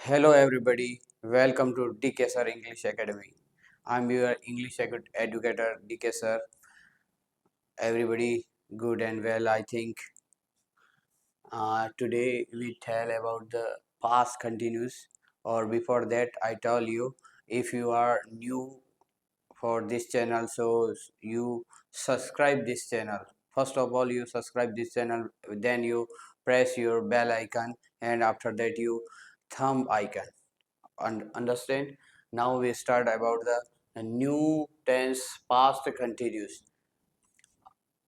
Hello, everybody. Welcome to DK Sir English Academy. I'm your English educator, DK Sir. Everybody good and well, I think. Today we tell about the past continuous, or before that, I tell you if you are new for this channel, so you subscribe this channel. First of all, you subscribe this channel, then you press your bell icon, and after that, you thumb icon. Understand. Now we start about the new tense past continuous.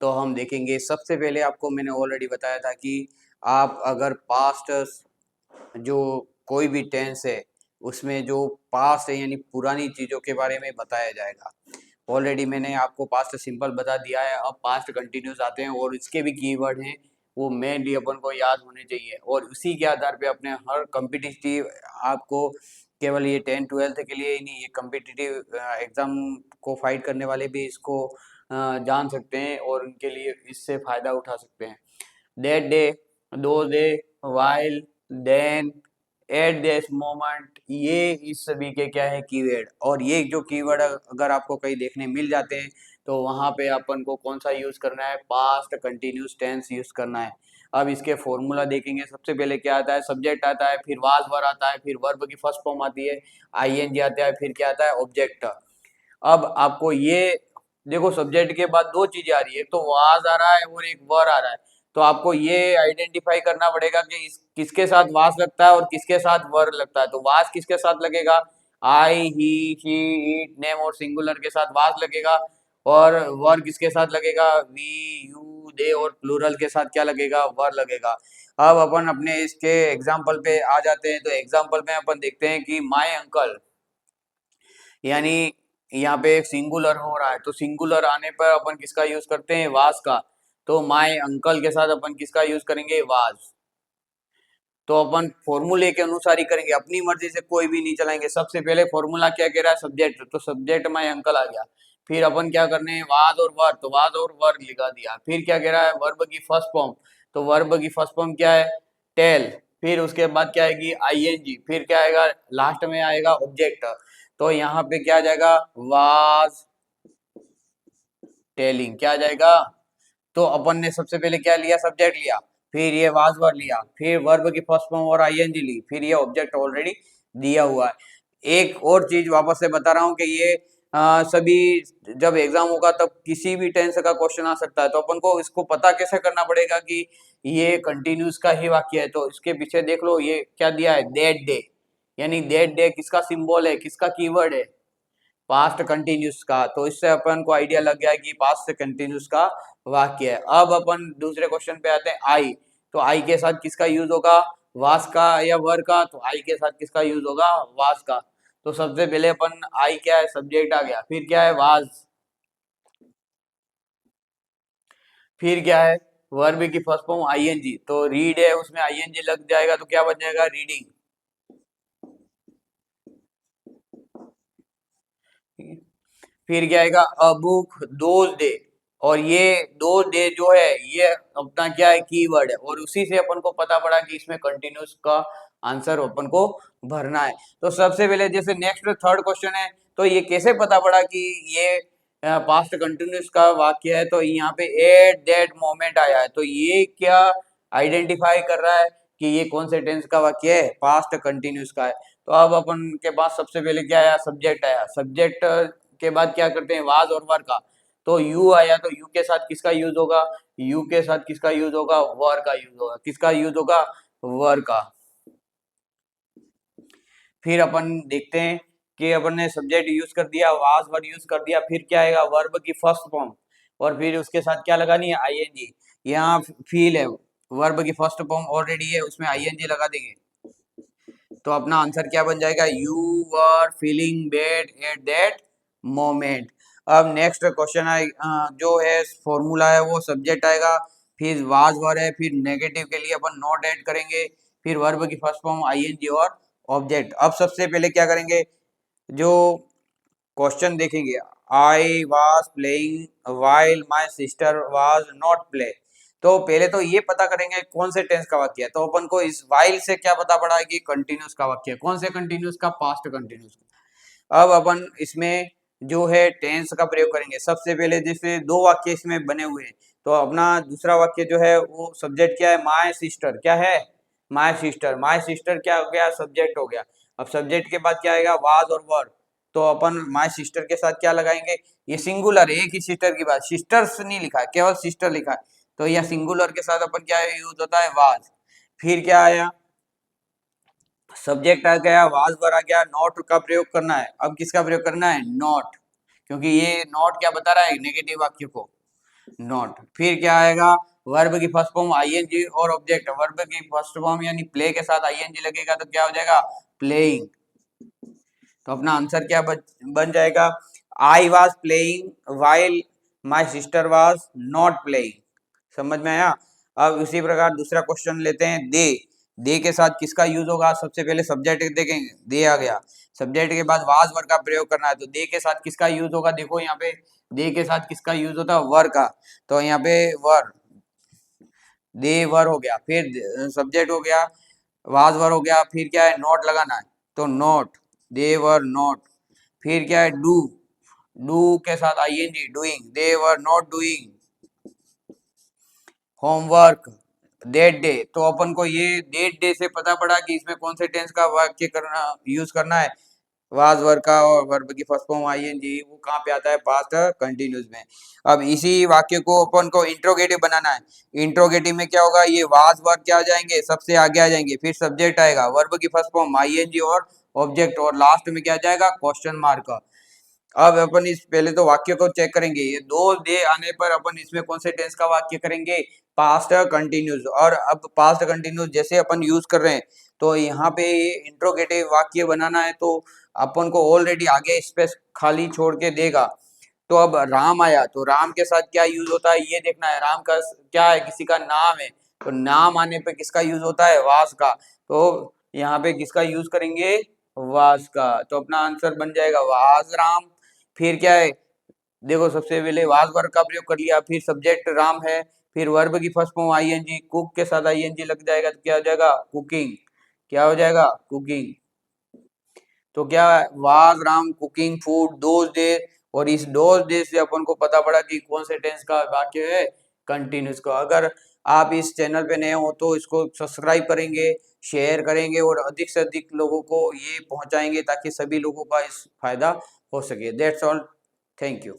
तो हम देखेंगे सबसे पहले आपको मैंने already बताया था कि आप अगर पास्ट जो कोई भी टेंस है उसमें जो पास्ट है यानी पुरानी चीज़ों के बारे में बताया जाएगा। ऑलरेडी मैंने आपको पास्ट सिंपल बता दिया है। अब पास्ट कंटिन्यूस आते हैं और इसके भी कीवर्ड हैं, वो मेनली अपन को याद होने चाहिए और उसी के आधार पे अपने हर कम्पिटिटिव आपको केवल ये 10-12 के लिए ही नहीं, ये कम्पिटिटिव एग्ज़ाम को फाइट करने वाले भी इसको जान सकते हैं और उनके लिए इससे फ़ायदा उठा सकते हैं। That day, today, while, then, at this moment, ये इस सभी के क्या है कीवर्ड। और ये जो कीवर्ड अगर आपको कहीं देखने मिल जाते हैं तो वहाँ पे अपन को कौन सा यूज़ करना है, पास्ट कंटिन्यूस टेंस यूज़ करना है। अब इसके फॉर्मूला देखेंगे। सबसे पहले क्या आता है, सब्जेक्ट आता है, फिर वाज वर आता है, फिर वर्ब की फर्स्ट फॉर्म आती है, आईएनजी आता है, फिर क्या आता है, ऑब्जेक्ट। अब आपको ये देखो, सब्जेक्ट के बाद दो चीजें आ रही है, एक तो वाज आ रहा है और एक वर आ रहा है। तो आपको ये आइडेंटिफाई करना पड़ेगा कि किसके साथ वाज लगता है और किसके साथ वर लगता है। तो वाज किसके साथ लगेगा, आई, ही, शी, इट, नेम और सिंगुलर के साथ वाज लगेगा। और वर किसके साथ लगेगा, वी, यू, दे और प्लूरल के साथ क्या लगेगा, वर लगेगा। अब अपन अपने इसके एग्जाम्पल पे आ जाते हैं। तो एग्जाम्पल में अपन देखते हैं कि माय अंकल, यानी यहाँ पे एक सिंगुलर हो रहा है, तो सिंगुलर आने पर अपन किसका यूज करते हैं, वाज का। तो माय अंकल के साथ अपन किसका यूज करेंगे, वाज। तो अपन फॉर्मूले के अनुसार ही करेंगे, अपनी मर्जी से कोई भी नहीं चलाएंगे। सबसे पहले फॉर्मूला क्या कह रहा है, सब्जेक्ट, तो सब्जेक्ट माय अंकल आ गया। फिर अपन क्या करने हैं, वाज और वर, तो वाज और वर लिखा दिया। फिर क्या कह रहा है, वर्ब की फर्स्ट फॉर्म, तो वर्ब की फर्स्ट फॉर्म क्या है, टेल। फिर उसके बाद क्या आएगी, आईएनजी। फिर क्या आएगा, लास्ट में आएगा ऑब्जेक्ट। तो यहाँ पे क्या आ जाएगा, वाज टेलिंग, क्या आ जाएगा। तो अपन ने सबसे पहले क्या लिया, सब्जेक्ट लिया, फिर ये वाज वर लिया, फिर वर्ब की फर्स्ट फॉर्म और आईएनजी ली, फिर ये ऑब्जेक्ट ऑलरेडी दिया हुआ है। एक और चीज वापस से बता रहा हूँ कि ये सभी जब एग्जाम होगा तब किसी भी टेंस का क्वेश्चन आ सकता है। तो अपन को इसको पता कैसे करना पड़ेगा कि ये कंटिन्यूस का ही वाक्य है। तो इसके पीछे देख लो, ये क्या दिया है, दैट डे, यानी दैट डे किसका सिंबल है, किसका कीवर्ड है, पास्ट कंटिन्यूस का। तो इससे अपन को आइडिया लग गया कि पास्ट कंटिन्यूस का वाक्य है। अब अपन दूसरे क्वेश्चन पे आते हैं, आई। तो आई के साथ किसका यूज होगा, वास का या वर का, तो आई के साथ किसका यूज होगा, वास का। तो सबसे पहले अपन आई क्या है, सब्जेक्ट आ गया, फिर क्या है, वाज, फिर क्या है, वर्ब की फर्स्ट फॉर्म आईएनजी। तो रीड है, उसमें आईएनजी लग जाएगा तो क्या बन जाएगा, रीडिंग। फिर क्या आएगा, अ बुक, दोज डे। और ये दो डे जो है ये अपना क्या है, कीवर्ड है, और उसी से अपन को पता पड़ा कि इसमें कंटिन्यूस का आंसर अपन को भरना है। तो सबसे पहले जैसे नेक्स्ट थर्ड क्वेश्चन है, तो ये कैसे पता पड़ा कि ये पास्ट कंटिन्यूस का वाक्य है। तो यहाँ पे एट दैट मोमेंट आया है, तो ये क्या आइडेंटिफाई कर रहा है कि ये कौन से टेंस का वाक्य है, पास्ट कंटिन्यूस का है। तो अब अपन के पास सबसे पहले क्या आया, सब्जेक्ट आया। सब्जेक्ट के बाद क्या करते हैं, वाज और वर का। तो यू आया, तो यू के साथ किसका यूज होगा, यू के साथ किसका यूज होगा, वर का यूज होगा। किसका यूज होगा, वर का। फिर अपन देखते हैं कि अपन ने सब्जेक्ट यूज कर दिया, वाज वर यूज कर दिया, फिर क्या आएगा, वर्ब की फर्स्ट फॉर्म, और फिर उसके साथ क्या लगानी है, आईएनजी। यहाँ फील है, वर्ब की फर्स्ट फॉर्म ऑलरेडी है, उसमें आईएनजी लगा देंगे। तो अपना आंसर क्या बन जाएगा, you were feeling bad at that moment. अब नेक्स्ट क्वेश्चन है, जो है फॉर्मूला है वो सब्जेक्ट आएगा, फिर वाज वर है, फिर नेगेटिव के लिए अपन नॉट ऐड करेंगे, फिर वर्ब की फर्स्ट फॉर्म आईएनजी और ऑब्जेक्ट। अब सबसे पहले क्या करेंगे, जो क्वेश्चन देखेंगे, I was playing while my sister was not play. तो पहले तो ये पता करेंगे कौन से टेंस का वाक्य है। तो अपन को इस वाइल से क्या पता पड़ा है कि कंटिन्यूस का वाक्य है। कौन से कंटिन्यूस का? Past continuous. अब अपन इसमें जो है टेंस का प्रयोग करेंगे। सबसे पहले जैसे दो वाक्य इसमें बने हुए हैं, तो अपना दूसरा वाक्य जो है वो सब्जेक्ट क्या है? My sister. क्या है? My sister. माय सिस्टर क्या हो गया? सब्जेक्ट हो गया। अब सब्जेक्ट के बाद क्या आएगा? वाज और वर। तो अपन माय सिस्टर के साथ क्या लगाएंगे? ये सिंगुलर, एक ही सिस्टर की बात, सिस्टर्स नहीं लिखा है, केवल सिस्टर लिखा है। तो यह सिंगुलर के साथ अपन क्या यूज होता है? वाज। फिर क्या आया? सब्जेक्ट आ गया, वाज वर आ गया, नॉट का प्रयोग करना है। अब किसका प्रयोग करना है? नॉट, क्योंकि ये नॉट क्या बता रहा है? नेगेटिव वाक्य को, नॉट। फिर क्या आएगा? वर्ब की फर्स्ट फॉर्म आईएनजी और ऑब्जेक्ट। वर्ब की फर्स्ट फॉर्म यानी प्ले के साथ आईएनजी लगेगा तो क्या हो जाएगा? प्लेइंग। तो अपना आंसर क्या बन जाएगा? I was playing while my sister was not playing. समझ में आया? अब उसी प्रकार दूसरा क्वेश्चन लेते हैं। दे। दे के साथ किसका यूज होगा? सबसे पहले सब्जेक्ट देखेंगे, दे आ गया। सब्जेक्ट के बाद वाज वर का प्रयोग करना है, तो दे के साथ किसका यूज होगा? देखो यहाँ पे दे के साथ किसका यूज होता है? वर का। तो यहाँ पे वर, दे वर हो गया। फिर सब्जेक्ट हो गया, वाज वर हो गया। फिर क्या है? नॉट लगाना है, तो नॉट, दे वर नॉट। फिर क्या है? डू। डू के साथ I N G, doing. They were not doing homework that day. तो अपन को ये दैट डे से पता पड़ा कि इसमें कौन से टेंस का वाक्य करना यूज करना है? वाज वर्ब का, और वर्ब की फर्स्ट फॉर्म आईएनजी वो कहाँ पे आता है? पास्ट कंटिन्यूस में। अब इसी वाक्य को अपन को इंट्रोगेटिव बनाना है। इंट्रोगेटिव में क्या होगा? ये वाज वर्ब क्या आ जाएंगे? सबसे आगे आ जाएंगे, फिर सब्जेक्ट आएगा, वर्ब की फर्स्ट फॉर्म आईएनजी और ऑब्जेक्ट, और लास्ट में क्या आ जाएगा? Question mark. अब अपन इस पहले तो वाक्य को चेक करेंगे। ये दो दे आने पर अपन इसमें कौन से टेंस का वाक्य करेंगे? Past continuous. और अब पास्ट कंटिन्यूस जैसे अपन यूज कर रहे हैं, तो यहाँ पे इंट्रोगेटिव वाक्य बनाना है, तो अपन को ऑलरेडी आगे स्पेस खाली छोड़ के देगा। तो अब राम आया, तो राम के साथ क्या यूज होता है ये देखना है। राम का क्या है? किसी का नाम है, तो नाम आने पे किसका यूज होता है? वास का। तो यहाँ पे किसका यूज करेंगे? वास का। तो अपना आंसर बन जाएगा वास राम। फिर क्या है? देखो सबसे पहले वाज वर्ब का प्रयोग कर लिया, फिर सब्जेक्ट राम है, फिर वर्ब की फर्स्ट फॉर्म आईएनजी, कुक के साथ आईएनजी लग जाएगा तो क्या हो जाएगा? कुकिंग। क्या हो जाएगा? कुकिंग। तो क्या was Ram cooking food those days, और इस दोज डेज से अपन को पता पड़ा कि कौन से टेंस का वाक्य है? कंटिन्यूस का। अगर आप इस चैनल पे नए हो तो इसको सब्सक्राइब करेंगे, शेयर करेंगे और अधिक से अधिक लोगों को ये पहुंचाएंगे ताकि सभी लोगों का इस फायदा हो सके। That's all. Thank you.